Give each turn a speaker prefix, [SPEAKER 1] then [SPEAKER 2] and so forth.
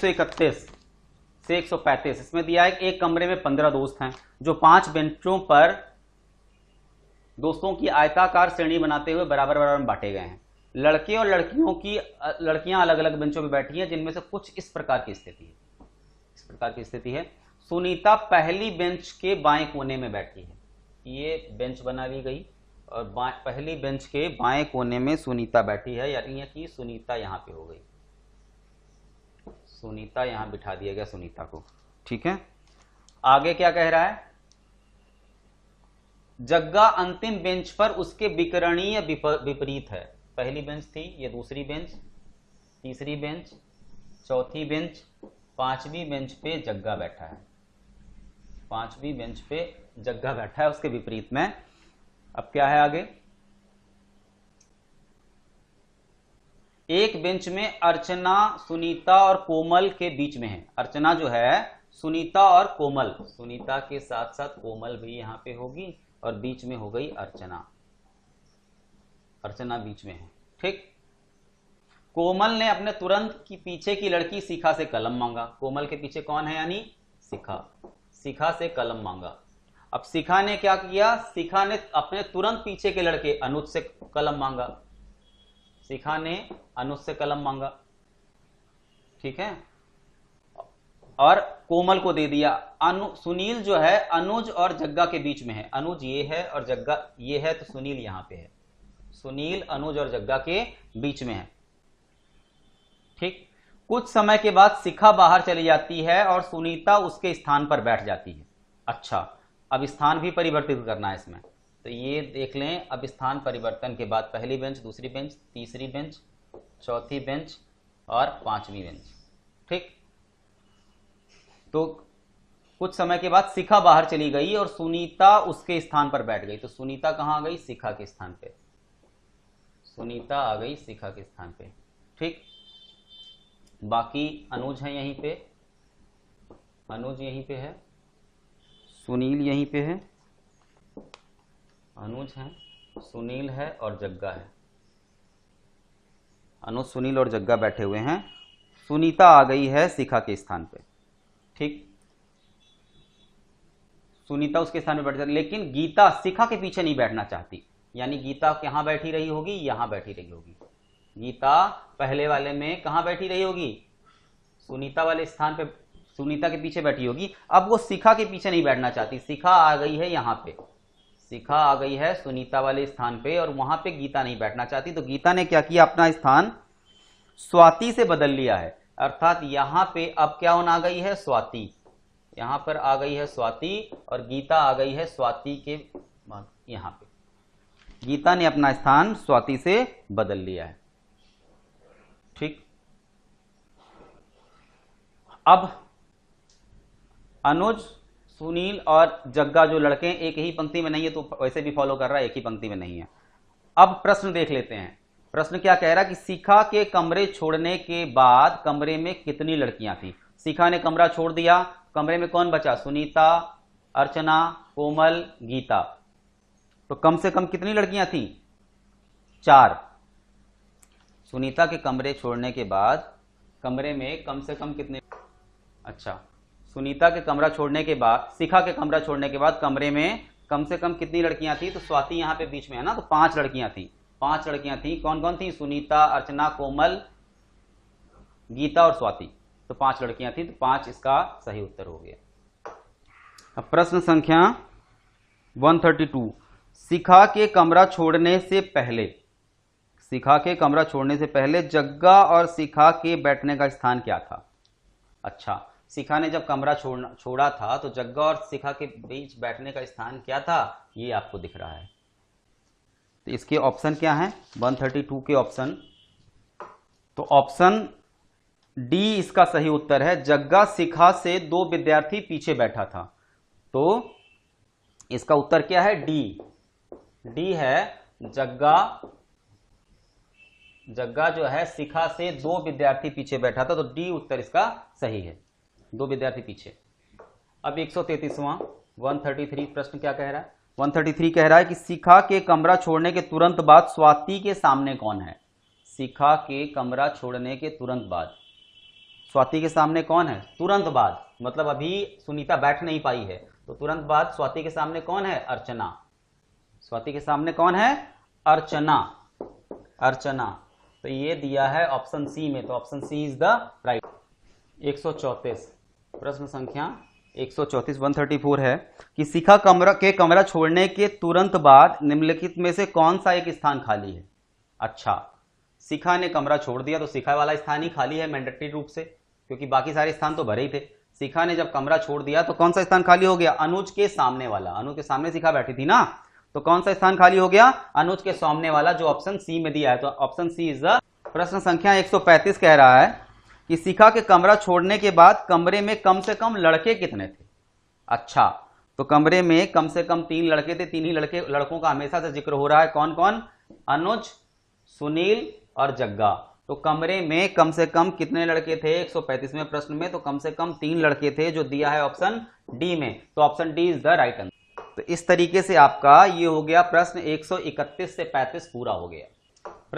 [SPEAKER 1] 131 से 135 इसमें दिया है एक कमरे में 15 दोस्त हैं जो 5 बेंचों पर दोस्तों की आयताकार श्रेणी बनाते हुए बराबर बराबर में बांटे गए हैं। लड़के और लड़कियां अलग अलग बेंचों पर बैठी हैं जिनमें से कुछ इस प्रकार की स्थिति है। सुनीता पहली बेंच के बाएं कोने में बैठी है। ये बेंच बना ली गई और पहली बेंच के बाएं कोने में सुनीता बैठी है, यानी कि सुनीता यहां पे हो गई। सुनीता यहां बिठा दिया गया सुनीता को। ठीक है, आगे क्या कह रहा है? जग्गा अंतिम बेंच पर उसके विकरणीय विपरीत है। पहली बेंच थी, ये दूसरी बेंच, तीसरी बेंच, चौथी बेंच, पांचवी बेंच पे जग्गा बैठा है। पांचवी बेंच पे जग्गा बैठा है, उसके विपरीत में। अब क्या है आगे? एक बेंच में अर्चना सुनीता और कोमल के बीच में है। अर्चना जो है सुनीता और कोमल, सुनीता के साथ साथ कोमल भी यहां पे होगी और बीच में हो गई अर्चना। अर्चना बीच में है। ठीक, कोमल ने अपने तुरंत की पीछे की लड़की शिखा से कलम मांगा। कोमल के पीछे कौन है? यानी शिखा। शिखा से कलम मांगा। अब शिखा ने क्या किया? शिखा ने अपने तुरंत पीछे के लड़के अनुज से कलम मांगा। शिखा ने अनुज से कलम मांगा। ठीक है, और कोमल को दे दिया। सुनील जो है अनुज और जग्गा के बीच में है। अनुज ये है और जग्गा ये है, तो सुनील यहां पे है। सुनील अनुज और जग्गा के बीच में है। ठीक, कुछ समय के बाद शिखा बाहर चली जाती है और सुनीता उसके स्थान पर बैठ जाती है। अच्छा, अब स्थान भी परिवर्तित करना है इसमें, तो ये देख लें। अब स्थान परिवर्तन के बाद पहली बेंच, दूसरी बेंच, तीसरी बेंच, चौथी बेंच और पांचवी बेंच। ठीक, तो कुछ समय के बाद शिखा बाहर चली गई और सुनीता उसके स्थान पर बैठ गई। तो सुनीता कहां आ गई? शिखा के स्थान पे। सुनीता आ गई शिखा के स्थान पे। ठीक, बाकी अनुज है यहीं पे, अनुज यहीं पे है, सुनील यहीं पे है, अनुज है, सुनील है और जग्गा है। अनुज, सुनील और जग्गा बैठे हुए हैं। सुनीता आ गई है शिखा के स्थान पे। ठीक, सुनीता उसके स्थान पे बैठ जाती, लेकिन गीता शिखा के पीछे नहीं बैठना चाहती। यानी गीता कहां बैठी रही होगी? यहां बैठी रही होगी। गीता पहले वाले में कहां बैठी रही होगी? सुनीता वाले स्थान पे, सुनीता के पीछे बैठी होगी। अब वो शिखा के पीछे नहीं बैठना चाहती। शिखा आ गई है यहां पे, शिखा आ गई है सुनीता वाले स्थान पे और वहां पे गीता नहीं बैठना चाहती। तो गीता ने क्या किया? अपना स्थान स्वाति से बदल लिया है। अर्थात यहां पे अब क्या होना आ गई है? स्वाति। यहां पर आ गई है स्वाति और गीता आ गई है स्वाति के यहां पे। गीता ने अपना स्थान स्वाति से बदल लिया है। ठीक, अब अनुज, सुनील और जग्गा जो लड़के एक ही पंक्ति में नहीं है, तो वैसे भी फॉलो कर रहा है, एक ही पंक्ति में नहीं है। अब प्रश्न देख लेते हैं। प्रश्न क्या कह रहा है कि शिखा के कमरे छोड़ने के बाद कमरे में कितनी लड़कियां थी? शिखा ने कमरा छोड़ दिया, कमरे में कौन बचा? सुनीता, अर्चना, कोमल, गीता। तो कम से कम कितनी लड़कियां थी? 4। सुनीता के कमरे छोड़ने के बाद कमरे में कम से कम कितने? अच्छा, सुनीता के कमरा छोड़ने के बाद, शिखा के कमरा छोड़ने के बाद कमरे में कम से कम कितनी लड़कियां थी? तो स्वाति यहां पे बीच में है ना, तो 5 लड़कियां थी। 5 लड़कियां थी। कौन कौन थी? सुनीता, अर्चना, कोमल, गीता और स्वाति। तो 5 लड़कियां थी, तो 5 इसका सही उत्तर हो गया। अब प्रश्न संख्या 132। शिखा के कमरा छोड़ने से पहले, शिखा के कमरा छोड़ने से पहले जग्गा और शिखा के बैठने का स्थान क्या था? अच्छा, शिखा ने जब कमरा छोड़ा था तो जग्गा और शिखा के बीच बैठने का स्थान क्या था? ये आपको दिख रहा है। तो इसके ऑप्शन क्या हैं? 132 के ऑप्शन, तो ऑप्शन डी इसका सही उत्तर है। जग्गा शिखा से 2 विद्यार्थी पीछे बैठा था। तो इसका उत्तर क्या है? डी। डी है जग्गा जो है शिखा से 2 विद्यार्थी पीछे बैठा था, तो डी उत्तर इसका सही है। 2 विद्यार्थी पीछे। अब 133वां 133 प्रश्न क्या कह रहा है? 133 कह रहा है कि शिखा के कमरा छोड़ने के तुरंत बाद स्वाति के सामने कौन है? शिखा के कमरा छोड़ने के तुरंत बाद स्वाति के सामने कौन है? तुरंत बाद, मतलब अभी सुनीता बैठ नहीं पाई है, तो तुरंत बाद स्वाति के सामने कौन है? अर्चना। स्वाति के सामने कौन है? अर्चना। अर्चना। तो ये दिया है ऑप्शन सी में, तो option C is the right. 134 प्रश्न संख्या 134 134 है कि शिखा कमरा छोड़ने के तुरंत बाद निम्नलिखित में से कौन सा एक स्थान खाली है? अच्छा, शिखा ने कमरा छोड़ दिया तो शिखा वाला स्थान ही खाली है मैंडेटरी रूप से, क्योंकि बाकी सारे स्थान तो भरे ही थे। शिखा ने जब कमरा छोड़ दिया तो कौन सा स्थान खाली हो गया? अनुज के सामने वाला। अनुज के सामने शिखा बैठी थी ना, तो कौन सा स्थान खाली हो गया? अनुज के सामने वाला, जो ऑप्शन सी में दिया है, तो ऑप्शन सी इज द। प्रश्न संख्या 135 कह रहा है कि शिखा के कमरा छोड़ने के बाद कमरे में कम से कम लड़के कितने थे? अच्छा, तो कमरे में कम से कम 3 लड़के थे। 3 ही लड़कों का हमेशा से जिक्र हो रहा है। कौन कौन? अनुज, सुनील और जग्गा। तो कमरे में कम से कम कितने लड़के थे 135वें प्रश्न में? तो कम से कम 3 लड़के थे, जो दिया है ऑप्शन डी में, तो option D is the right answer. तो इस तरीके से आपका ये हो गया प्रश्न 131 से 35 पूरा हो गया।